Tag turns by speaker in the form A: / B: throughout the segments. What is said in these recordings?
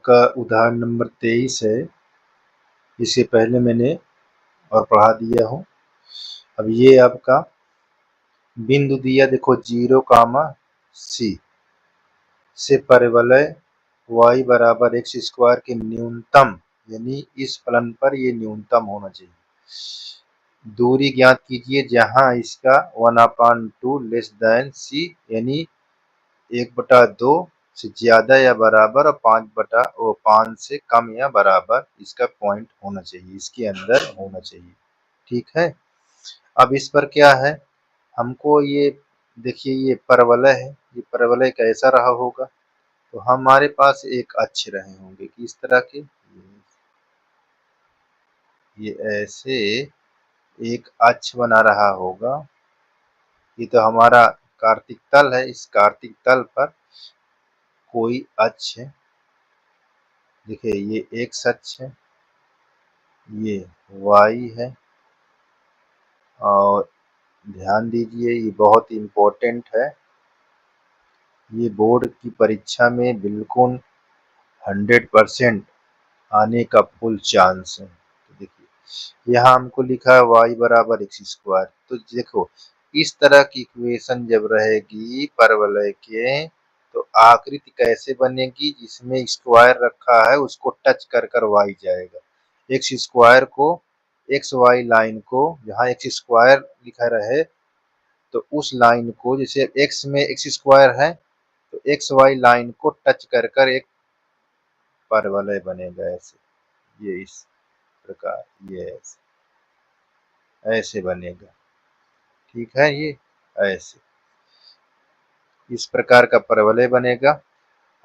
A: का उदाहरण नंबर 23 है। इससे पहले मैंने और पढ़ा दिया हूँ। अब ये आपका बिंदु दिया, देखो 0, C से परिवलय y बराबर एक्स स्क्वायर के न्यूनतम, यानी इस फलन पर ये न्यूनतम होना चाहिए। दूरी ज्ञात कीजिए जहां इसका 1/2 लेस देन c, यानी 1/2 से ज्यादा या बराबर और 5 से कम या बराबर इसका पॉइंट होना चाहिए, इसके अंदर होना चाहिए। ठीक है। अब इस पर क्या है, हमको ये देखिए, ये परवलय है, ये परवलय कैसा रहा होगा। तो हमारे पास एक अक्ष रहे होंगे कि इस तरह के, ये ऐसे एक अक्ष बना रहा होगा। ये तो हमारा कार्तिक तल है। इस कार्तिक तल पर कोई अक्ष है, देखिए ये एक्स अक्ष है, ये वाई है। और ध्यान दीजिए, ये बहुत इम्पोर्टेंट है, ये बोर्ड की परीक्षा में बिल्कुल 100% आने का फुल चांस है। तो देखिए यहाँ हमको लिखा है y बराबर एक्स स्क्वायर। तो देखो इस तरह की इक्वेशन जब रहेगी परवलय के, तो आकृति कैसे बनेगी, जिसमें स्क्वायर रखा है उसको टच कर कर y जाएगा। एक्स स्क्वायर को, एक्स वाई लाइन को, जहाँ एक्स स्क्वायर लिखा रहे तो उस लाइन को, जैसे एक्स में एक्स स्क्वायर है तो एक्स वाई लाइन को टच कर कर एक परवलय बनेगा ऐसे, ये इस प्रकार, ये ऐसे बनेगा। ठीक है, ये ऐसे इस प्रकार का परवलय बनेगा।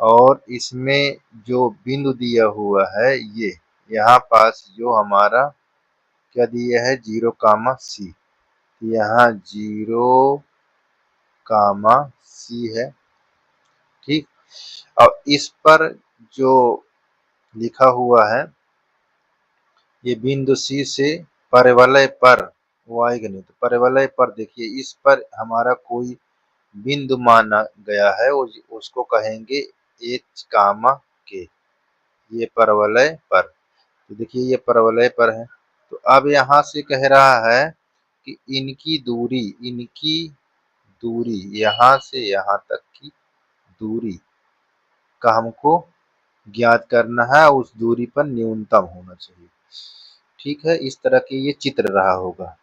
A: और इसमें जो बिंदु दिया हुआ है, ये यहाँ पास जो हमारा क्या दिया है, 0, C। यहाँ 0, C है। ठीक। और इस पर जो लिखा हुआ है, ये बिंदु C से परवलय पर y गणित, परवलय पर देखिए इस पर हमारा कोई बिंदु माना गया है, उसको कहेंगे H, ये परवलय पर। तो देखिए ये परवलय पर है। तो अब यहाँ से कह रहा है कि इनकी दूरी यहाँ से यहाँ तक की दूरी का हमको ज्ञात करना है, उस दूरी पर न्यूनतम होना चाहिए। ठीक है, इस तरह के ये चित्र रहा होगा।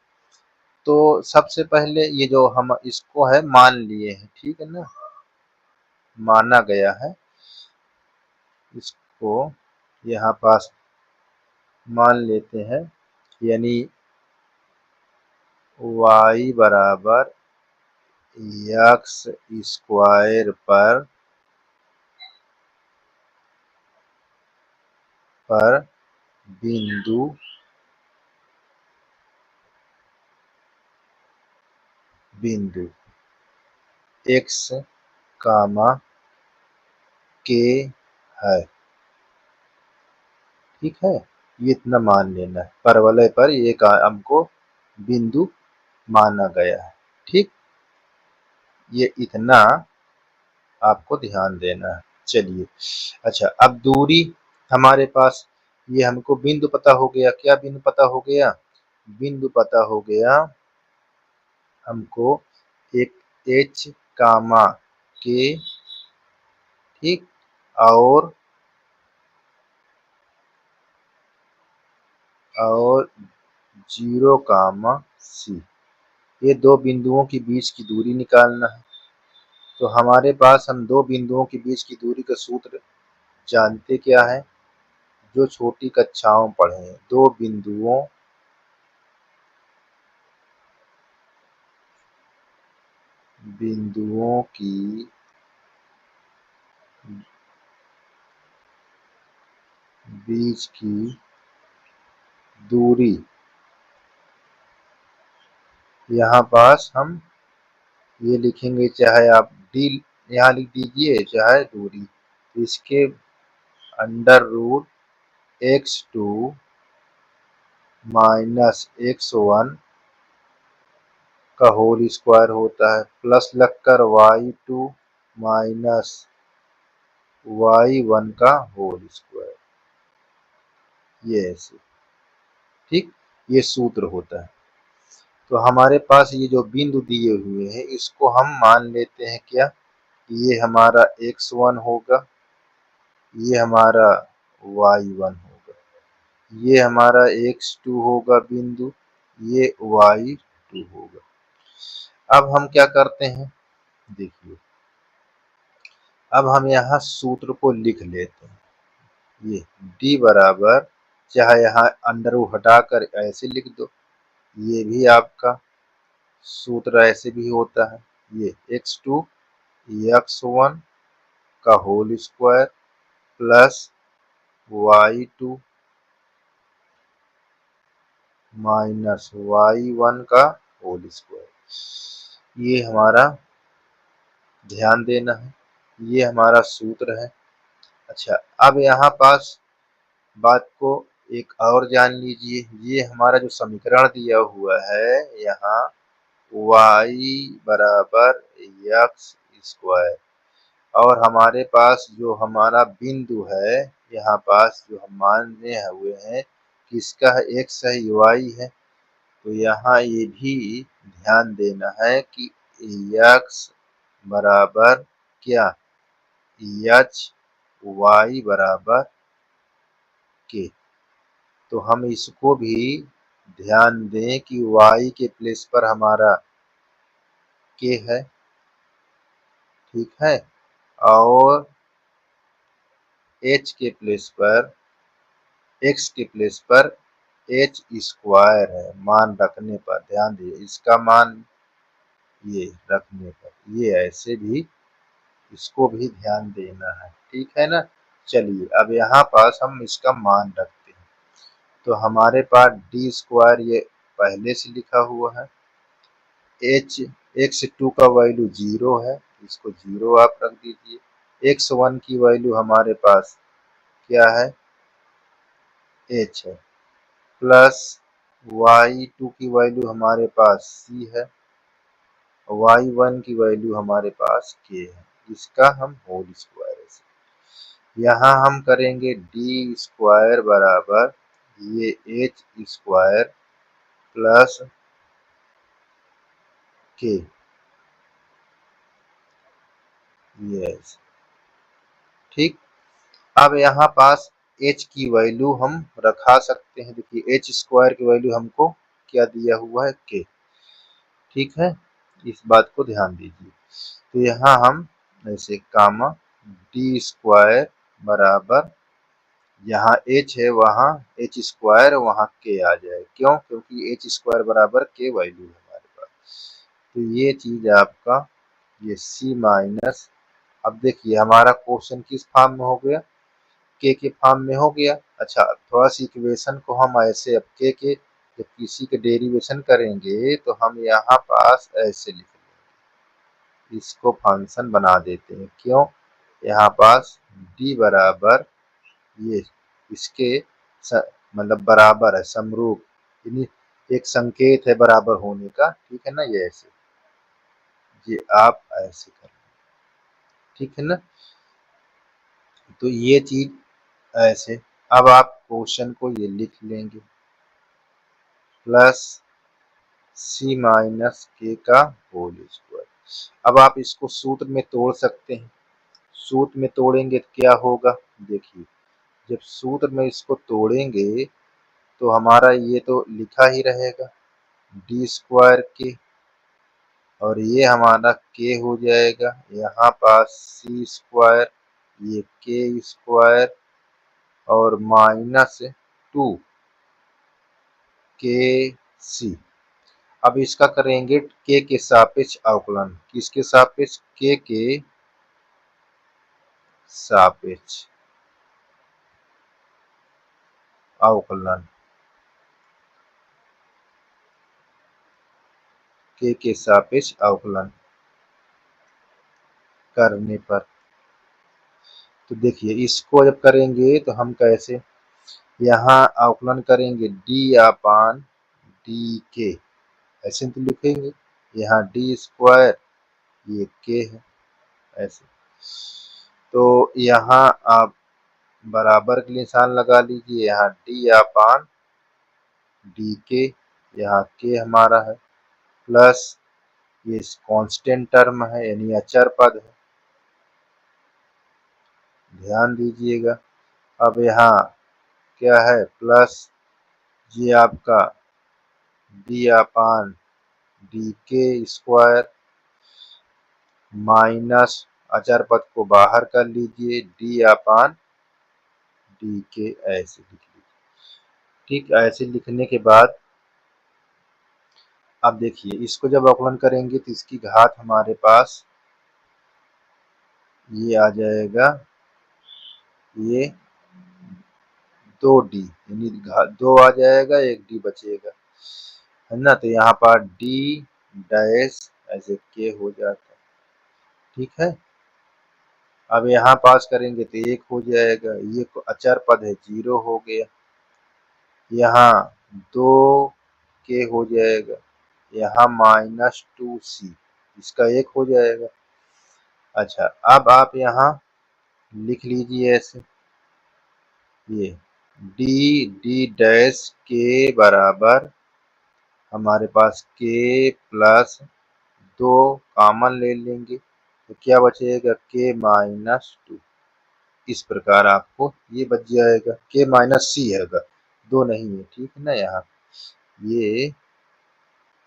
A: तो सबसे पहले ये जो हम इसको है मान लिए हैं, ठीक है ना, माना गया है, इसको यहाँ पास मान लेते हैं, यानी y बराबर एक्स स्क्वायर पर बिंदु x, k है। ठीक है, ये इतना मान लेना है, परवलय पर ये हमको बिंदु माना गया है। ठीक, ये इतना आपको ध्यान देना है। चलिए, अच्छा अब दूरी हमारे पास, ये हमको बिंदु पता हो गया। क्या बिंदु पता हो गया, बिंदु पता हो गया हमको एक H, K। ठीक, और 0, C, ये दो बिंदुओं के बीच की दूरी निकालना है। तो हमारे पास हम दो बिंदुओं के बीच की दूरी का सूत्र जानते क्या है, जो छोटी कक्षाओं पढ़े हैं। दो बिंदुओं की बीच की दूरी, यहाँ पास हम ये लिखेंगे, चाहे आप डी यहाँ लिख दीजिए चाहे दूरी, इसके √x2 - x1 का होल स्क्वायर होता है, प्लस लगकर y2 - y1 का होल स्क्वायर, ये ऐसे, ठीक, ये सूत्र होता है। तो हमारे पास ये जो बिंदु दिए हुए हैं इसको हम मान लेते हैं क्या, ये हमारा x1 होगा, ये हमारा y1 होगा, ये हमारा x2 होगा बिंदु, ये y2 होगा। अब हम क्या करते हैं, देखिए अब हम यहाँ सूत्र को लिख लेते हैं। ये d बराबर, चाहे यहाँ अंडर रूट हटाकर ऐसे लिख दो, ये भी आपका सूत्र ऐसे भी होता है। ये x2 x1 का whole square plus y2 minus y1 का होल स्क्वायर, ये हमारा ध्यान देना है, ये हमारा सूत्र है। अच्छा, अब यहाँ पास बात को एक और जान लीजिए, ये हमारा जो समीकरण दिया हुआ है यहाँ y बराबर x स्क्वायर, और हमारे पास जो हमारा बिंदु है यहाँ पास जो हम माने हुए हैं किसका है, x है, y है, तो यहाँ ये भी ध्यान देना है कि x बराबर क्या, h y बराबर k। तो हम इसको भी ध्यान दें कि y के प्लेस पर हमारा k है, ठीक है, और h के प्लेस पर, x के प्लेस पर h स्क्वायर है, मान रखने पर ध्यान दीजिए, इसका मान ये रखने पर, ये ऐसे भी, इसको भी ध्यान देना है, ठीक है ना। चलिए अब यहाँ पास हम इसका मान रखते हैं, तो हमारे पास डी स्क्वायर ये पहले से लिखा हुआ है, h x2 का वैल्यू 0 है, इसको 0 आप रख दीजिए, x1 की वैल्यू हमारे पास क्या है, h है, प्लस y2 की वैल्यू हमारे पास c है, y1 की वैल्यू हमारे पास k है, इसका हम होल स्क्वायर है। यहाँ हम करेंगे डी स्क्वायर बराबर ये एच स्क्वायर प्लस के, ये ठीक। अब यहाँ पास h की वैल्यू हम रखा सकते हैं, देखिए h स्क्वायर की वैल्यू हमको क्या दिया हुआ है, k, ठीक है, इस बात को ध्यान दीजिए। तो यहाँ हम ऐसे कामा डी स्क्वायर बराबर, यहाँ h है वहाँ h स्क्वायर, वहाँ k आ जाए, क्यों, क्योंकि h स्क्वायर बराबर k वैल्यू है हमारे पास। तो ये चीज आपका ये c माइनस, अब देखिए हमारा क्वेश्चन किस फॉर्म में हो गया, के फॉर्म में हो गया। अच्छा, थोड़ा सी इक्वेशन को हम ऐसे, अब के जब किसी के डेरिवेशन करेंगे तो हम यहाँ पास ऐसे लिख लेंगे, इसको फंक्शन बना देते हैं, क्यों, यहाँ पास d बराबर ये इसके मतलब बराबर है, समरूप, यानी एक संकेत है बराबर होने का, ठीक है ना, ये ऐसे, ये आप ऐसे कर, ठीक है ना। तो ये चीज ऐसे, अब आप क्वेश्चन को ये लिख लेंगे, प्लस c माइनस के का होल स्क्वायर। अब आप इसको सूत्र में तोड़ सकते हैं, सूत्र में तोड़ेंगे तो क्या होगा, देखिए जब सूत्र में इसको तोड़ेंगे तो हमारा ये तो लिखा ही रहेगा डी स्क्वायर के, और ये हमारा के हो जाएगा, यहाँ पास सी स्क्वायर, ये के स्क्वायर और माइनस 2 के सी। अब इसका करेंगे के सापेक्ष अवकलन, किसके सापेक्ष, के सापेक्ष अवकलन, के सापेक्ष अवकलन करने पर, तो देखिए इसको जब करेंगे तो हम कैसे, यहाँ अवकलन करेंगे डी अपान डी के, ऐसे तो लिखेंगे, यहाँ डी स्क्वायर ये के है, ऐसे, तो यहाँ आप बराबर के निशान लगा लीजिए, यहाँ डी अपान डी के, यहाँ के हमारा है, प्लस ये कांस्टेंट टर्म है यानी अचर पद है, ध्यान दीजिएगा। अब यहाँ क्या है, प्लस ये आपका डी अपान डी के स्क्वायर माइनस अचर पद को बाहर कर लीजिए, डी अपान डी के ऐसे लिख लीजिए। ठीक, ऐसे लिखने के बाद अब देखिए इसको जब अवकलन करेंगे तो इसकी घात हमारे पास ये आ जाएगा, ये 2d यानी 2 आ जाएगा, 1d बचेगा, है ना। तो यहाँ पर d डैश ऐसे के हो जाता है, ठीक है। अब यहाँ पास करेंगे तो 1 हो जाएगा, ये अचर पद है 0 हो गया, यहाँ 2 के हो जाएगा, यहाँ -2c इसका 1 हो जाएगा। अच्छा, अब आप यहाँ लिख लीजिए ऐसे, ये डी डैश के बराबर हमारे पास के प्लस 2 कॉमन ले लेंगे तो क्या बचेगा, के -2। इस प्रकार आपको ये बच जाएगा, के -c है, 2 नहीं है, ठीक है ना। यहाँ ये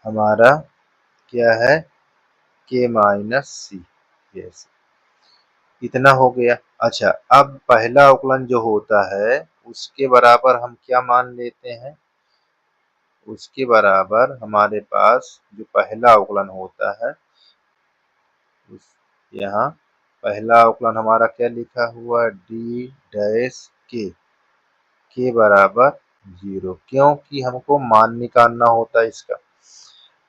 A: हमारा क्या है, के -c, यस, इतना हो गया। अच्छा, अब पहला अवकलन जो होता है उसके बराबर हम क्या मान लेते हैं, उसके बराबर हमारे पास जो पहला अवकलन होता है, यहाँ पहला अवकलन हमारा क्या लिखा हुआ, डी डैश के बराबर 0, क्योंकि हमको मान निकालना होता है इसका।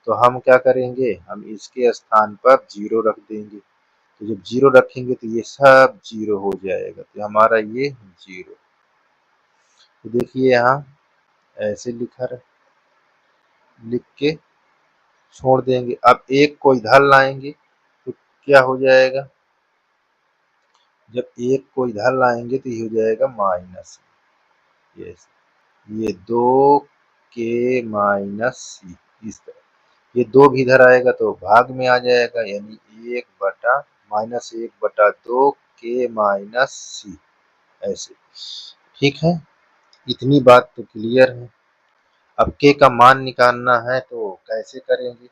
A: तो हम क्या करेंगे, हम इसके स्थान पर 0 रख देंगे, तो जब 0 रखेंगे तो ये सब 0 हो जाएगा, तो हमारा ये 0। तो देखिए यहाँ ऐसे लिख के छोड़ देंगे। अब 1 को इधर लाएंगे तो क्या हो जाएगा, जब 1 को इधर लाएंगे तो ये हो जाएगा माइनस, यस, ये 2 के -c, इस तरह ये 2 भी इधर आएगा तो भाग में आ जाएगा, यानी -1/2 के -c ऐसे, ठीक है। इतनी बात तो क्लियर है। अब के का मान निकालना है तो कैसे करेंगे,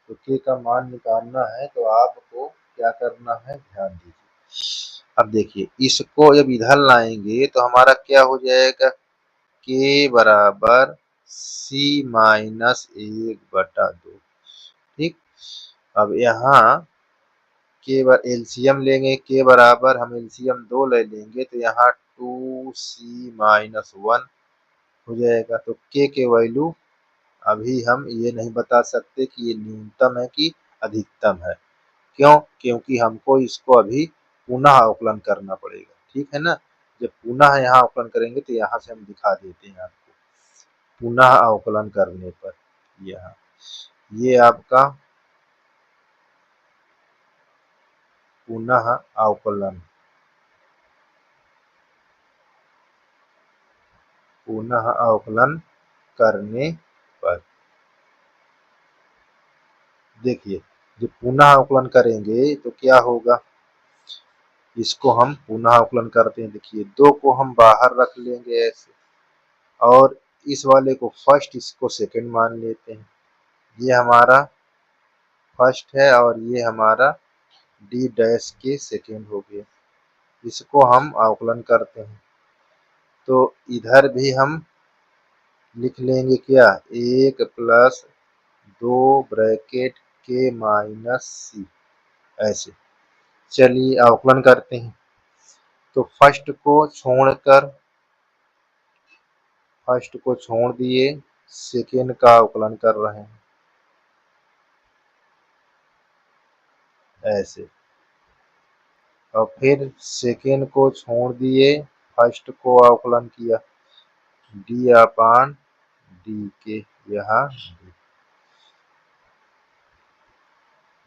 A: तो के का मान निकालना है तो आपको क्या करना है, ध्यान दीजिए। अब देखिए इसको जब इधर लाएंगे तो हमारा क्या हो जाएगा, के बराबर c-1/2, ठीक। अब यहाँ के बार एलसीएम लेंगे, के बराबर हम एलसीएम 2 ले लेंगे तो यहाँ 2c-1 हो जाएगा। तो के वैल्यू अभी हम ये नहीं बता सकते कि ये न्यूनतम है कि अधिकतम है, क्यों, क्योंकि हमको इसको अभी पुनः अवकलन करना पड़ेगा, ठीक है ना। जब पुनः यहाँ अवकलन करेंगे तो यहाँ से हम दिखा देते हैं आपको, पुनः अवकलन करने पर यहाँ ये आपका पुनः अवकलन, पुनः अवकलन करने पर देखिए जब पुनः अवकलन करेंगे तो क्या होगा, इसको हम पुनः अवकलन करते हैं, देखिए 2 को हम बाहर रख लेंगे ऐसे, और इस वाले को फर्स्ट, इसको सेकंड मान लेते हैं, ये हमारा फर्स्ट है और ये हमारा डी डैश के सेकंड हो गया। इसको हम अवकलन करते हैं तो इधर भी हम लिख लेंगे क्या, 1 + 2 ब्रैकेट के -c ऐसे। चलिए अवकलन करते हैं, तो फर्स्ट को छोड़ दिए, सेकेंड का अवकलन कर रहे हैं ऐसे, और फिर सेकेंड को छोड़ दिए, फर्स्ट को अवकलन किया, डी अपान डी के, यहाँ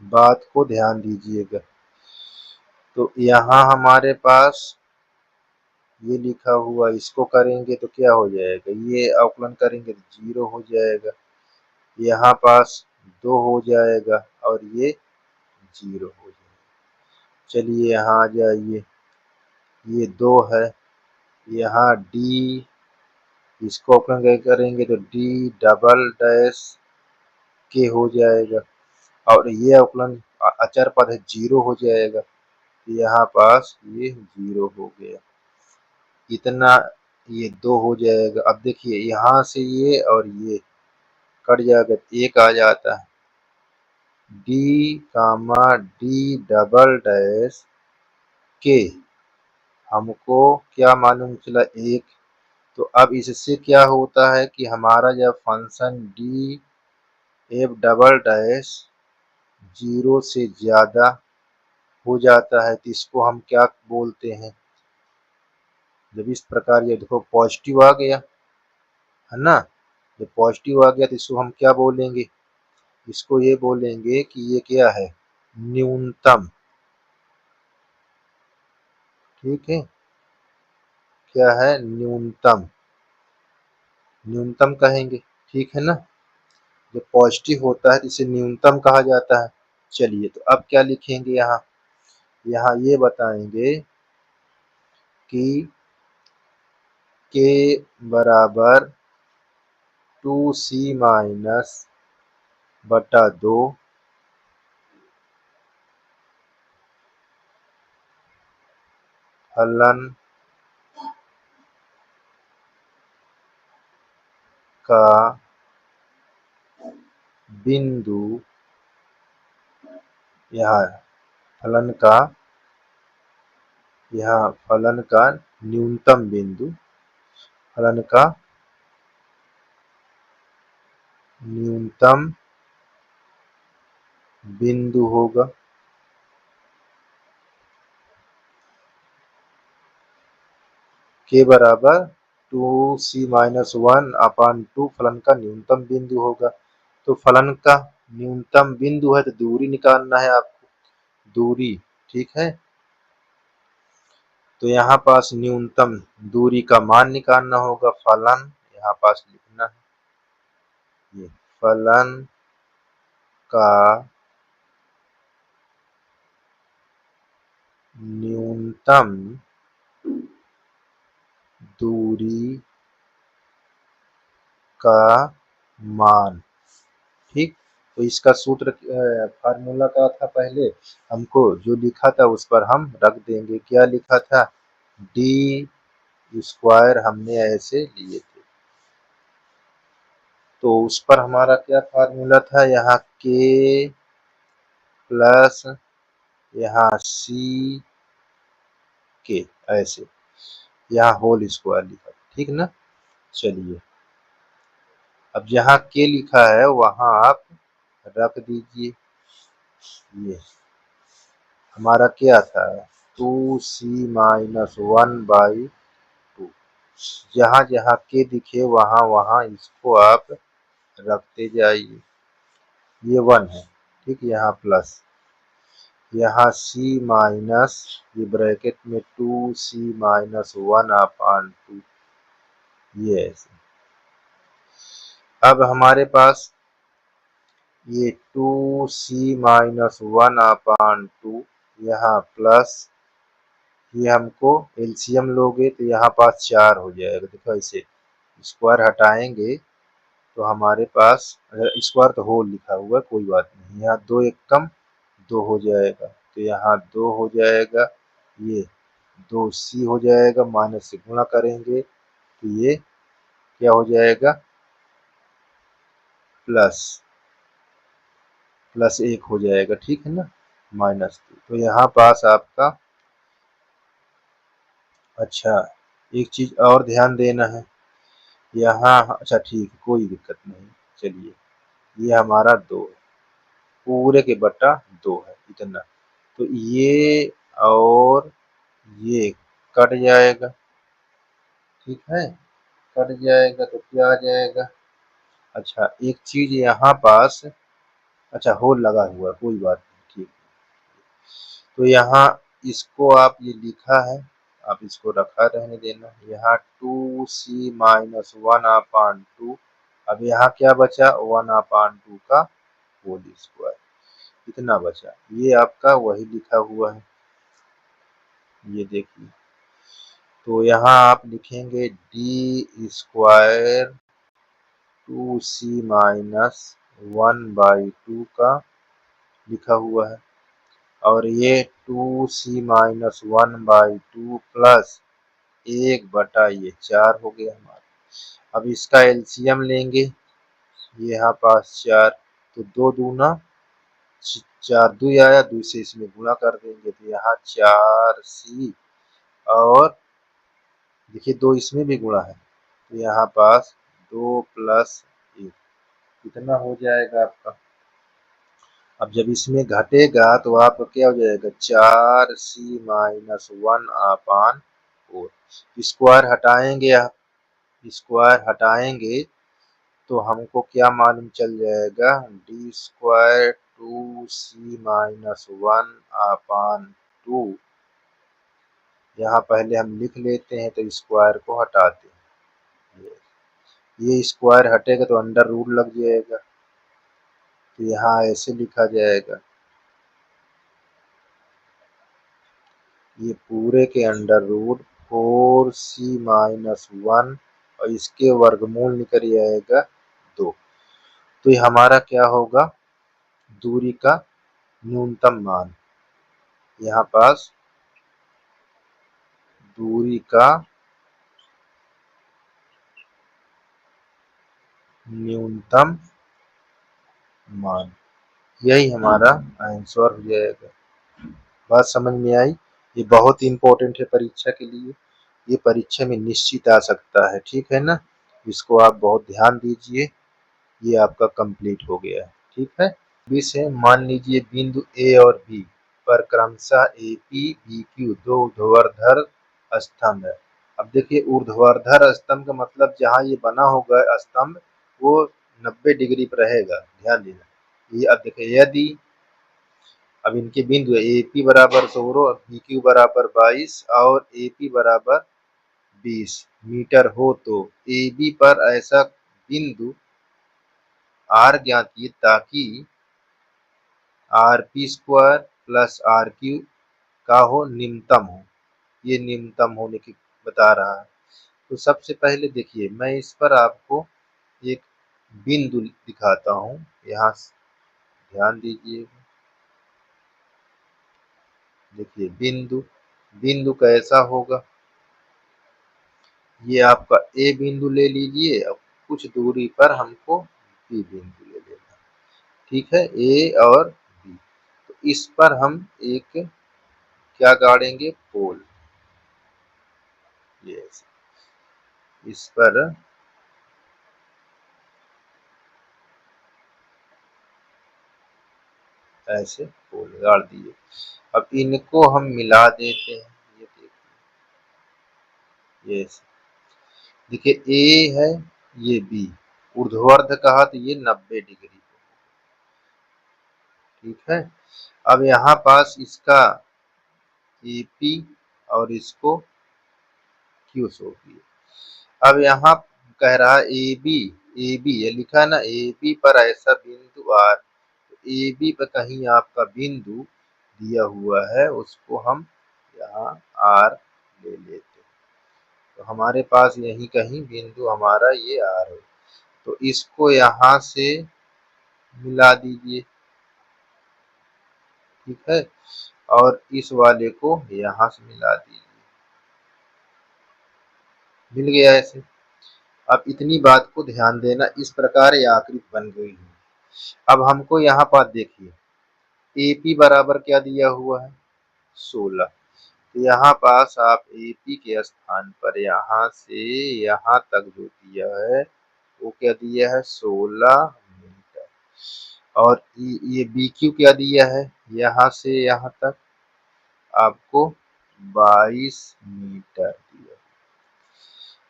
A: बात को ध्यान दीजिएगा। तो यहाँ हमारे पास ये लिखा हुआ, इसको करेंगे तो क्या हो जाएगा, ये अवकलन करेंगे तो 0 हो जाएगा, यहाँ पास 2 हो जाएगा और ये 0 हो जाएगा। चलिए यहाँ आ जाइए, ये 2 है, यहाँ d, इसको अवकलन करेंगे तो d डबल डैश के हो जाएगा और ये अवकलन अचर पद है 0 हो जाएगा, यहाँ पास ये 0 हो गया, इतना ये 2 हो जाएगा। अब देखिए यहाँ से ये और ये कट जाएगा, एक आ जाता है d कामा d डबल डैश के, हमको क्या मालूम चला 1। तो अब इससे क्या होता है कि हमारा जब function D F double dash 0 से ज़्यादा हो जाता है तो इसको हम क्या बोलते हैं, जब इस प्रकार ये देखो पॉजिटिव आ गया है ना, जब पॉजिटिव आ गया तो इसको हम क्या बोलेंगे, इसको ये बोलेंगे कि ये क्या है, न्यूनतम। ठीक है, क्या है, न्यूनतम, न्यूनतम कहेंगे। ठीक है ना, जब पॉजिटिव होता है तो इसे न्यूनतम कहा जाता है। चलिए तो अब क्या लिखेंगे, यहाँ यहाँ ये बताएंगे कि के बराबर 2c माइनस बटा 2 फलन का बिंदु, यहाँ फलन का, यहाँ फलन का न्यूनतम बिंदु, फलन का न्यूनतम बिंदु होगा। के बराबर 2c माइनस 1 अपान 2 फलन का न्यूनतम बिंदु होगा। तो फलन का न्यूनतम बिंदु है तो दूरी निकालना है आपको, दूरी। ठीक है, तो यहाँ पास न्यूनतम दूरी का मान निकालना होगा, फलन यहाँ पास लिखना है, ये फलन का न्यूनतम दूरी का मान। ठीक, तो इसका सूत्र फार्मूला क्या था, पहले हमको जो लिखा था उस पर हम रख देंगे, क्या लिखा था, डी स्क्वायर हमने ऐसे लिए थे, तो उस पर हमारा क्या फार्मूला था, यहाँ के प्लस यहाँ सी के, ऐसे यहाँ होल स्क्वायर लिखा, ठीक ना। चलिए अब जहाँ के लिखा है वहां आप रख दीजिए, ये हमारा क्या था 2c माइनस 1/2, जहाँ जहाँ के दिखे वहां वहां इसको आप रखते जाइए, ये 1 है। ठीक, यहाँ प्लस, यहाँ c माइनस, ये ब्रैकेट में 2c माइनस 1/2, ये ऐसे। अब हमारे पास ये 2c माइनस 1/2, यहाँ प्लस, ये हमको एलसीएम लोगे तो यहाँ पास 4 हो जाएगा। देखो ऐसे स्क्वायर हटाएंगे तो हमारे पास, स्क्वायर तो होल लिखा हुआ है कोई बात नहीं, यहाँ 2 एक कम 2 हो जाएगा, तो यहाँ 2 हो जाएगा, ये 2c हो जाएगा, माइनस से गुणा करेंगे तो ये क्या हो जाएगा, प्लस, प्लस 1 हो जाएगा। ठीक है ना, माइनस 2, तो यहाँ पास आपका, अच्छा एक चीज और ध्यान देना है यहाँ, अच्छा ठीक है कोई दिक्कत नहीं, चलिए ये हमारा 2 है, पूरे के बटा 2 है इतना, तो ये और ये कट जाएगा। ठीक है, कट जाएगा तो क्या आ जाएगा, अच्छा एक चीज यहाँ पास, अच्छा होल लगा हुआ है कोई बात नहीं, ठीक, तो यहाँ इसको आप ये लिखा है, आप इसको रखा रहने देना। यहाँ 2c-1/2। अब यहाँ क्या बचा, 1/2 का होल स्क्वायर, कितना बचा, ये आपका वही लिखा हुआ है, ये देखिए। तो यहाँ आप लिखेंगे d² 2c-1/2 का लिखा हुआ है, और ये 2c-1/2 प्लस 1/4 हो गया हमारा। अब इसका एलसीएम लेंगे, ये यहाँ पास 4, तो 2 दूना 4, 2 आया, 2 से इसमें गुणा कर देंगे, तो यहाँ 4c, और देखिए 2 इसमें भी गुणा है, तो यहाँ पास 2 + 1, कितना हो जाएगा आपका। अब जब इसमें घटेगा तो आपका क्या हो जाएगा, 4c-1/4। स्क्वायर हटाएंगे, आप स्क्वायर हटाएंगे तो हमको क्या मालूम चल जाएगा, d² 2c-1/2। यहाँ पहले हम लिख लेते हैं, तो स्क्वायर को हटाते हैं, ये स्क्वायर हटेगा तो अंडर रूट लग जाएगा, तो यहाँ ऐसे लिखा जाएगा, ये पूरे के अंडर रूट 4c-1, और इसके वर्गमूल निकल जाएगा 2। तो ये हमारा क्या होगा, दूरी का न्यूनतम मान, यहाँ पास दूरी का न्यूनतम मान, यही हमारा आंसर हो जाएगा। बात समझ में आई। ये बहुत इंपॉर्टेंट है परीक्षा के लिए, ये परीक्षा में निश्चित आ सकता है, ठीक है ना। इसको आप बहुत ध्यान दीजिए। ये आपका कंप्लीट हो गया है, ठीक है। बी से मान लीजिए बिंदु ए और बी पर क्रमशः AP BQ दो ऊर्ध्वाधर स्तंभ है। अब देखिए ऊर्ध्वाधर स्तंभ का मतलब जहाँ ये बना होगा स्तंभ वो 90 डिग्री पर रहेगा, ध्यान देना। ये अब देखिए यदि अब इनके बिंदु AP बराबर 16 और BQ बराबर 22 और AP बराबर 20 मीटर हो, तो AB पर ऐसा बिंदु R ज्ञात कीजिए ताकि RP² + RQ का हो निम्नतम हो, ये निम्नतम होने की बता रहा है। तो सबसे पहले देखिए मैं इस पर आपको एक बिंदु दिखाता हूँ, यहाँ ध्यान दीजिए। देखिए बिंदु, बिंदु कैसा होगा, ये आपका ए बिंदु ले लीजिए, अब कुछ दूरी पर हमको बी बिंदु ले लेना, ठीक है, ए और बी। तो इस पर हम एक क्या गाड़ेंगे, पोल, ये इस पर ऐसे पोल गाड़ दिए। अब इनको हम मिला देते हैं, ये देखिए, ये देखिए ए है, ये बी, ऊर्ध्वाधर कहा तो ये 90 डिग्री, ठीक है। अब यहाँ पास इसका AP और इसको Q शो किए। अब यहाँ कह रहा है AB ये लिखा है ना, AB पर ऐसा बिंदु R, AB पर कहीं आपका बिंदु दिया हुआ है, उसको हम यहाँ R ले लेते हैं, तो हमारे पास यही कहीं बिंदु हमारा ये R है, तो इसको यहाँ से मिला दीजिए, ठीक है, और इस वाले को यहाँ से मिला दीजिए, मिल गया ऐसे। अब इतनी बात को ध्यान देना, इस प्रकार ये आकृति बन गई है। अब हमको यहाँ पर देखिए AP बराबर क्या दिया हुआ है, 16, तो यहाँ पास आप AP के स्थान पर यहाँ से यहाँ तक जो दिया है वो क्या दिया है, 16 मीटर, और ये BQ क्या दिया है, यहाँ से यहाँ तक आपको 22 मीटर दिया।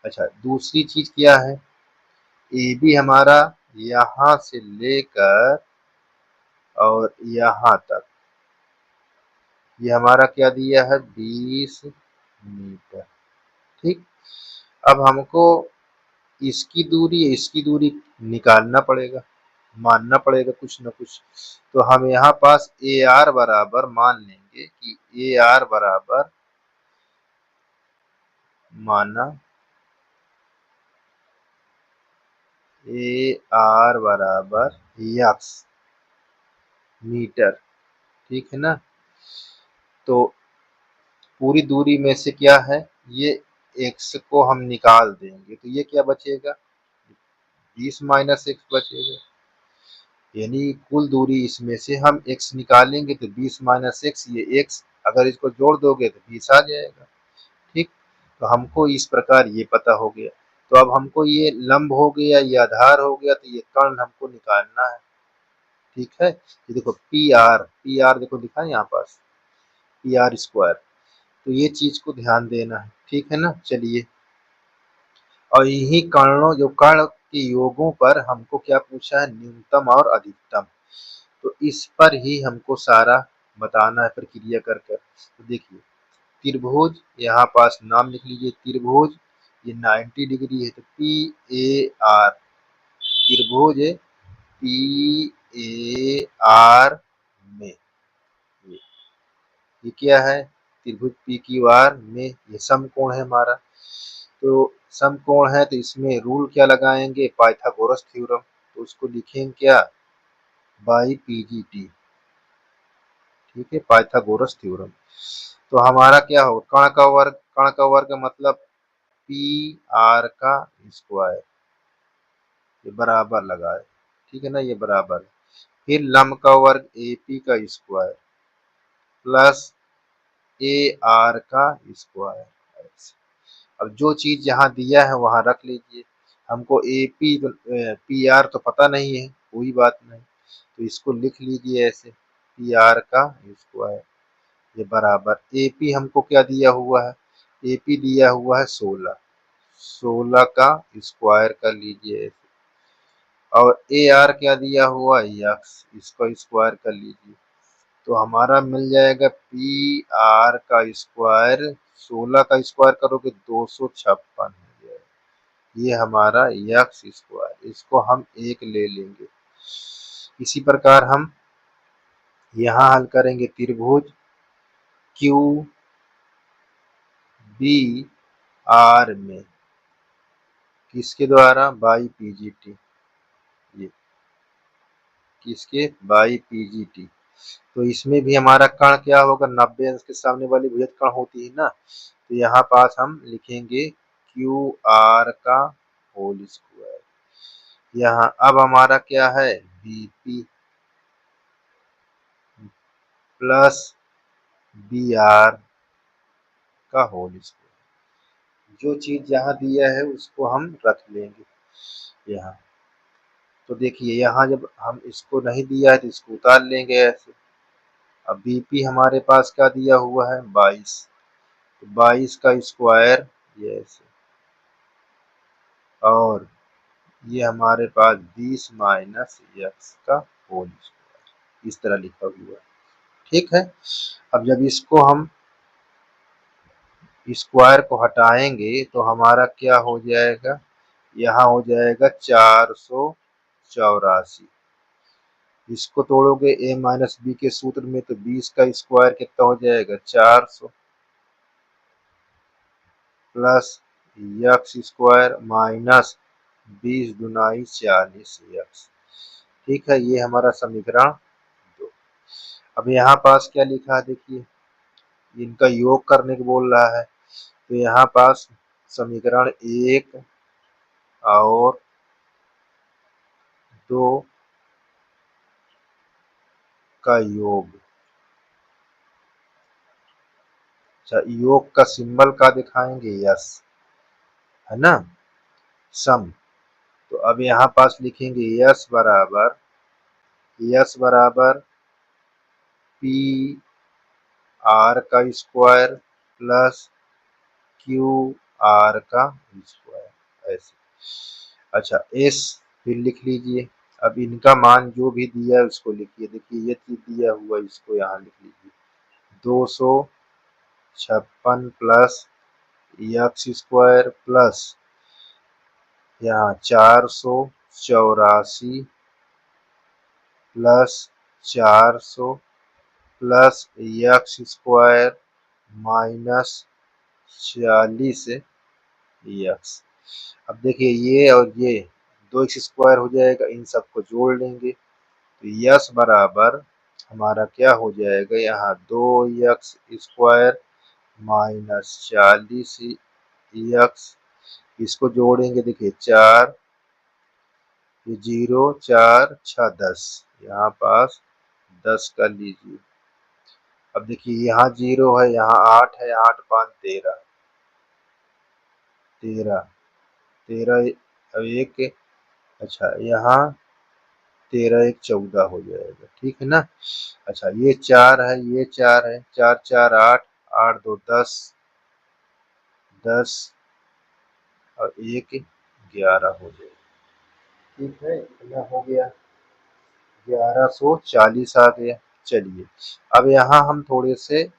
A: अच्छा दूसरी चीज क्या है, AB हमारा यहाँ से लेकर और यहाँ तक ये हमारा क्या दिया है 20 मीटर। ठीक, अब हमको इसकी दूरी निकालना पड़ेगा, मानना पड़ेगा कुछ न कुछ। तो हम यहाँ पास ए आर बराबर मान लेंगे कि ए आर बराबर माना ए आर बराबर यक्स मीटर। ठीक है ना, तो पूरी दूरी में से क्या है, ये x को हम निकाल देंगे तो ये क्या बचेगा 20 माइनस एक्स बचेगा। यानी कुल दूरी इसमें से हम x निकालेंगे तो 20 माइनस एक्स, ये x अगर इसको जोड़ दोगे तो 20 आ जाएगा। ठीक, तो हमको इस प्रकार ये पता हो गया। तो अब हमको ये लंब हो गया, ये आधार हो गया, तो ये कर्ण हमको निकालना है। ठीक है, ये देखो पी आर देखो लिखा है यहाँ पास पी आर स्क्वायर। तो ये चीज को ध्यान देना है। ठीक है ना, चलिए। और यही कर्णों जो कर्ण के योगों पर हमको क्या पूछा है, न्यूनतम और अधिकतम। तो इस पर ही हमको सारा बताना है प्रक्रिया कर कर। तो देखिए त्रिभुज, यहाँ पास नाम लिख लीजिए त्रिभुज, ये 90 डिग्री है तो पी ए आर, त्रिभुज पी ए आर में ये क्या है, त्रिभुज पी क्यू आर में ये समकोण है हमारा। तो समकोण है तो इसमें रूल क्या लगाएंगे, पाइथागोरस थ्योरम। तो उसको लिखेंगे क्या, बाई पीजीटी। ठीक है, पाइथागोरस थ्योरम। तो हमारा क्या हो, कर्ण का वर्ग मतलब पी आर का स्क्वायर, ये बराबर लगाए। ठीक है ना, ये बराबर। फिर लंब का वर्ग ए पी का स्क्वायर प्लस ए आर का स्क्वायर। अब जो चीज यहाँ दिया है वहां रख लीजिए। हमको ए पी पी आर तो पता नहीं है, कोई बात नहीं, तो इसको लिख लीजिए ऐसे पी आर का स्क्वायर, ये बराबर ए पी हमको क्या दिया हुआ है, ए पी दिया हुआ है 16, 16 का स्क्वायर कर लीजिए। और ए आर क्या दिया हुआ है यक्स, इसको स्क्वायर कर लीजिए। तो हमारा मिल जाएगा पी आर का स्क्वायर, 16 का स्क्वायर करोगे 256 हो जाएगा। ये हमारा यक्स स्क्वायर, इसको हम एक ले लेंगे। इसी प्रकार हम यहाँ हल करेंगे त्रिभुज क्यू बी आर में, किसके द्वारा, बाई पीजीटी, ये किसके, बाई पीजीटी। तो इसमें भी हमारा कर्ण क्या होगा, 90 अंश के सामने वाली भुजत कर्ण होती है ना, तो यहाँ पास हम लिखेंगे क्यू आर का होल स्क्वायर। यहाँ अब हमारा क्या है बीपी प्लस बी आर का होल स्क्वायर। जो चीज यहाँ दिया है उसको हम रख लेंगे यहाँ। तो देखिए यहाँ जब हम इसको नहीं दिया है तो इसको उतार लेंगे ऐसे। अब बीपी हमारे पास क्या दिया हुआ है 22, तो 22 का स्क्वायर ये ऐसे, और ये हमारे पास 20 माइनस एक्स का होल स्क्वायर, इस तरह लिखा हुआ है। ठीक है, अब जब इसको हम स्क्वायर को हटाएंगे तो हमारा क्या हो जाएगा, यहाँ हो जाएगा 484। इसको तोड़ोगे a माइनस बी के सूत्र में तो 20 का स्क्वायर कितना हो जाएगा 400 plus x square minus 20 Dunai 40 x. ठीक है, ये हमारा समीकरण 2। अब यहाँ पास क्या लिखा है देखिए, इनका योग करने को बोल रहा है। तो यहाँ पास समीकरण 1 और 2 का योग, अच्छा योग का सिंबल का दिखाएंगे यस, है ना, सम। तो अब यहाँ पास लिखेंगे यस बराबर पी आर का स्क्वायर प्लस क्यू आर का स्क्वायर ऐसे। अच्छा एस फिर लिख लीजिए। अब इनका मान जो भी दिया है उसको लिखिए, देखिए ये चीज दिया हुआ इसको यहाँ लिख लीजिए 256 प्लस एक्स स्क्वायर प्लस यहाँ 484 plus 400 plus x square minus 40 x. अब देखिए ये और ये 2x स्क्वायर हो जाएगा, इन सबको जोड़ लेंगे तो यस बराबर हमारा क्या हो जाएगा, यहाँ 2x स्क्वायर माइनस 40 एक्स। इसको जोड़ेंगे, देखिए 4 0 4 6 10, यहाँ पास 10 कर लीजिए। अब देखिए यहाँ 0 है, यहाँ 8 है, 8 5 13 13 13, अब एक, अच्छा यहाँ 13 1 14 हो जाएगा, ठीक है ना। अच्छा ये 4 है, ये 4 है, 4 4 8 8 2 10 10 और 1 11 हो जाएगा, ठीक है। इतना हो गया, 1140 आ गया। चलिए अब यहाँ हम थोड़े से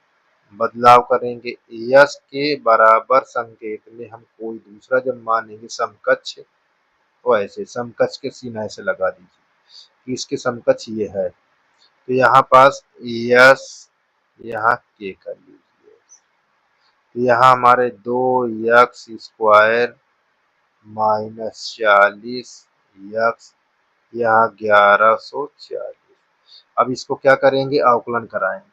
A: बदलाव करेंगे। यस के बराबर संकेत में हम कोई दूसरा जब मानेंगे समकक्ष, तो ऐसे समकक्ष के चिन्ह ऐसे लगा दीजिए कि इसके समकक्ष ये है, तो यहाँ पास यस यहाँ के कर लीजिए, तो यहाँ हमारे 2x स्क्वायर माइनस 40 एक्स, यहाँ 1140। अब इसको क्या करेंगे, अवकलन कराएंगे,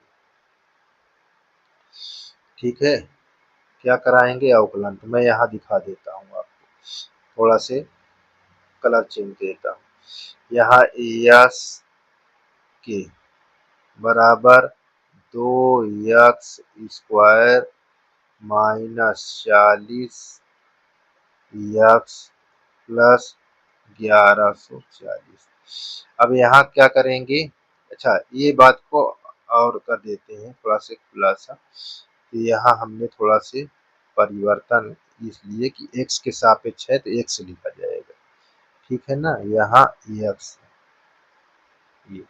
A: ठीक है। क्या कराएंगे, अवकलन। तो मैं यहाँ दिखा देता हूँ आपको, थोड़ा से कलर चेंज देता हूँ। यहाँ यस के बराबर 2x square minus 40 x plus 1140। अब यहाँ क्या करेंगे, अच्छा ये बात को और कर देते हैं थोड़ा से खुलासा, तो यहाँ हमने थोड़ा से परिवर्तन इसलिए कि x के सापेक्ष है तो x लिखा जाएगा, ठीक है ना। यहाँ x, ये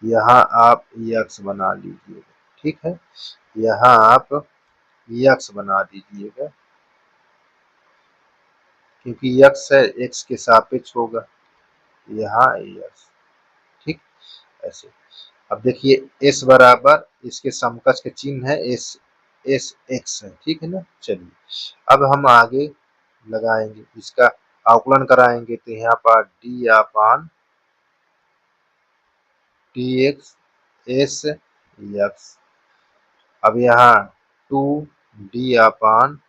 A: यहाँ आप x बना लीजिएगा, ठीक है। यहाँ आप x बना दीजिएगा क्योंकि x है, x के सापेक्ष होगा, यहाँ x, ठीक ऐसे। अब देखिए s बराबर इसके समकक्ष के चिन्ह है s s x है, ठीक है ना। चलिए अब हम आगे लगाएंगे, इसका अवकलन कराएंगे, तो यहाँ पर d अपान dx s x। अब यहाँ 2d अपान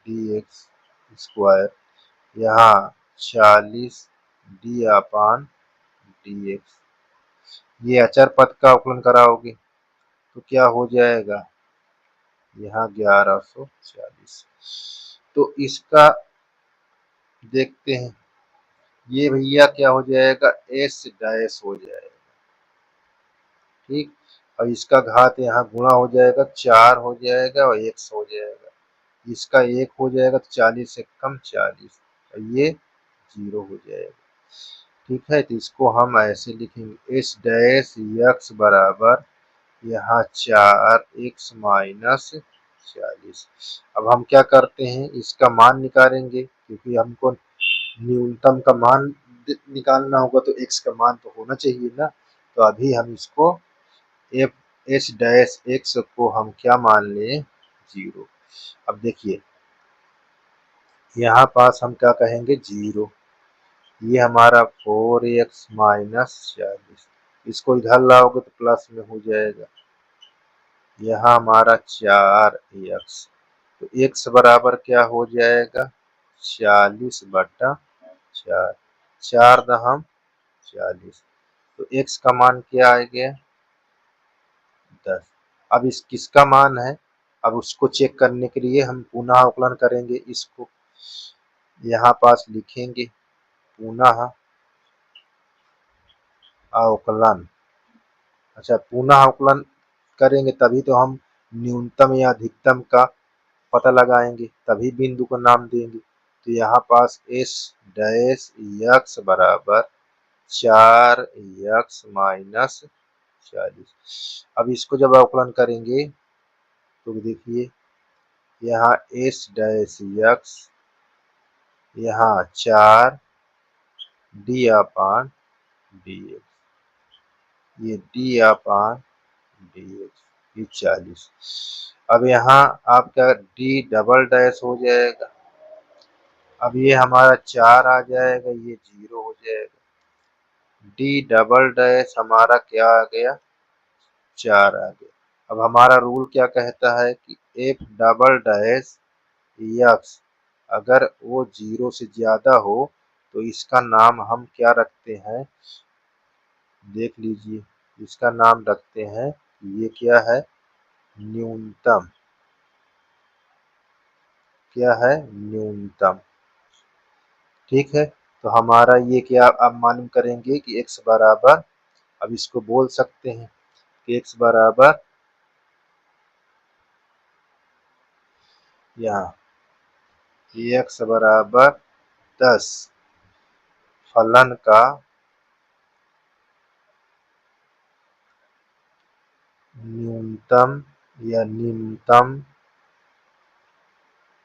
A: dx स्क्वायर, यहाँ 40 d अपान dx। ये अचर पद का अवकलन कराओगे तो क्या हो जाएगा, यहाँ 1140। तो इसका देखते हैं, ये भैया क्या हो जाएगा, एस डैश हो जाएगा, ठीक। और इसका घात यहाँ गुणा हो जाएगा, 4 हो जाएगा और x हो जाएगा, इसका 1 हो जाएगा तो 40 से कम 40, और ये 0 हो जाएगा, ठीक है। तो इसको हम ऐसे लिखेंगे, एस डैश एक्स बराबर यहाँ 4x माइनस 40। अब हम क्या करते हैं, इसका मान निकालेंगे, क्योंकि हमको न्यूनतम का मान निकालना होगा तो x का मान तो होना चाहिए ना। तो अभी हम इसको एफ एच डैश एक्स को हम क्या मान लें, 0। अब देखिए यहाँ पास हम क्या कहेंगे, 0। ये हमारा 4x माइनस 40, इसको इधर लाओगे तो प्लस में हो जाएगा, यहाँ हमारा 4x, तो x बराबर क्या हो जाएगा, 40/4, 4 दहम 40, तो x का मान क्या आ गया, 10। अब इस किसका मान है, अब उसको चेक करने के लिए हम पुनः अवकलन करेंगे, इसको यहाँ पास लिखेंगे पुनः अवकलन। अच्छा पुनः अवकलन करेंगे तभी तो हम न्यूनतम या अधिकतम का पता लगाएंगे, तभी बिंदु का नाम देंगे। तो यहाँ पास एस डैश एक्स बराबर 4x माइनस 40। अब इसको जब अवकलन करेंगे तो देखिए यहाँ एस डैश यक्स, यहाँ 4 डी अपान डी एक्स, ये डी अपान डी एक्स, ये 40। अब यहाँ आपका डी डबल डैश हो जाएगा, अब ये हमारा 4 आ जाएगा, ये 0 हो जाएगा, डी डबल डैश हमारा क्या आ गया, 4 आ गया। अब हमारा रूल क्या कहता है कि एफ डबल डैश यक्स अगर वो 0 से ज्यादा हो तो इसका नाम हम क्या रखते हैं, देख लीजिए, इसका नाम रखते हैं, ये क्या है, न्यूनतम, क्या है, न्यूनतम। ठीक है, तो हमारा ये क्या अब मालूम करेंगे कि x बराबर, अब इसको बोल सकते हैं कि x बराबर यहाँ x बराबर 10 फलन का न्यूनतम या निम्नतम,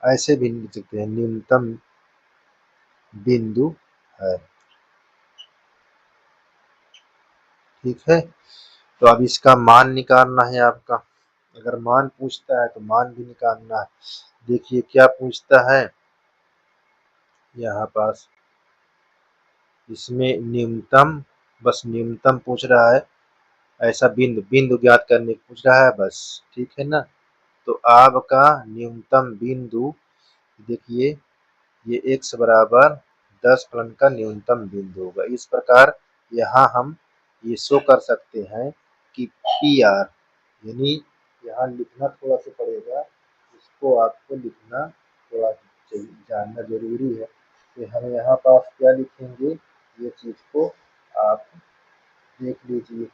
A: ऐसे भी लिख सकते हैं, न्यूनतम बिंदु है। ठीक है, तो अब इसका मान निकालना है आपका, अगर मान पूछता है तो मान भी निकालना है। देखिए क्या पूछता है यहाँ पास, इसमें न्यूनतम, बस न्यूनतम पूछ रहा है, ऐसा बिंदु बिंदु ज्ञात करने को पूछ रहा है बस। ठीक है ना, तो आपका न्यूनतम बिंदु देखिए ये x बराबर 10 फलन का न्यूनतम बिंदु होगा। इस प्रकार यहाँ हम ये शो कर सकते हैं कि पी आर, यानी यहाँ लिखना थोड़ा सा पड़ेगा, इसको आपको लिखना थोड़ा जानना जरूरी है। तो हम यहाँ पास क्या लिखेंगे, ये चीज को आप देख लीजिए।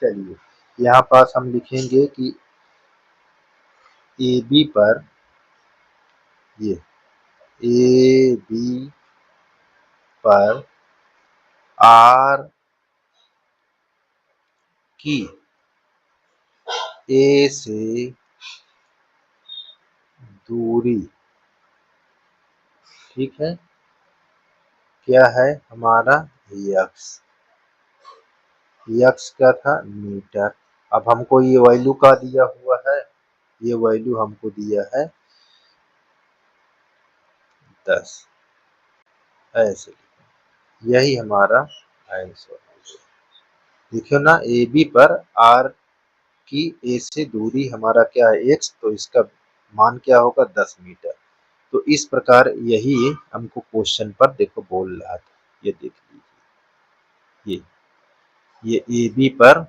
A: चलिए यहाँ पास हम लिखेंगे कि ए बी पर, ये ए बी पर आर की ए से दूरी, ठीक है, क्या है हमारा यक्स, यक्स क्या था, मीटर। अब हमको ये वैल्यू का दिया हुआ है, ये वैल्यू हमको दिया है 10, ऐसे यही हमारा आंसर है। देखियो ना, ए बी पर आर की ए से दूरी हमारा क्या है, एक्स, तो इसका मान क्या होगा, 10 मीटर। तो इस प्रकार यही हमको क्वेश्चन पर देखो बोल रहा था, ये देख लीजिए, ये ए बी पर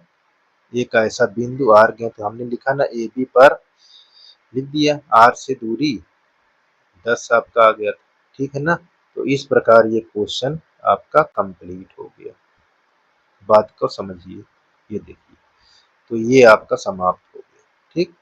A: एक ऐसा बिंदु आर गया, तो हमने लिखा ना ए बी पर, लिख दिया आर से दूरी 10 आपका आ गया, ठीक है ना। तो इस प्रकार ये क्वेश्चन आपका कंप्लीट हो गया, बात को समझिए, ये देखिए, तो ये आपका समाप्त हो गया। ठीक।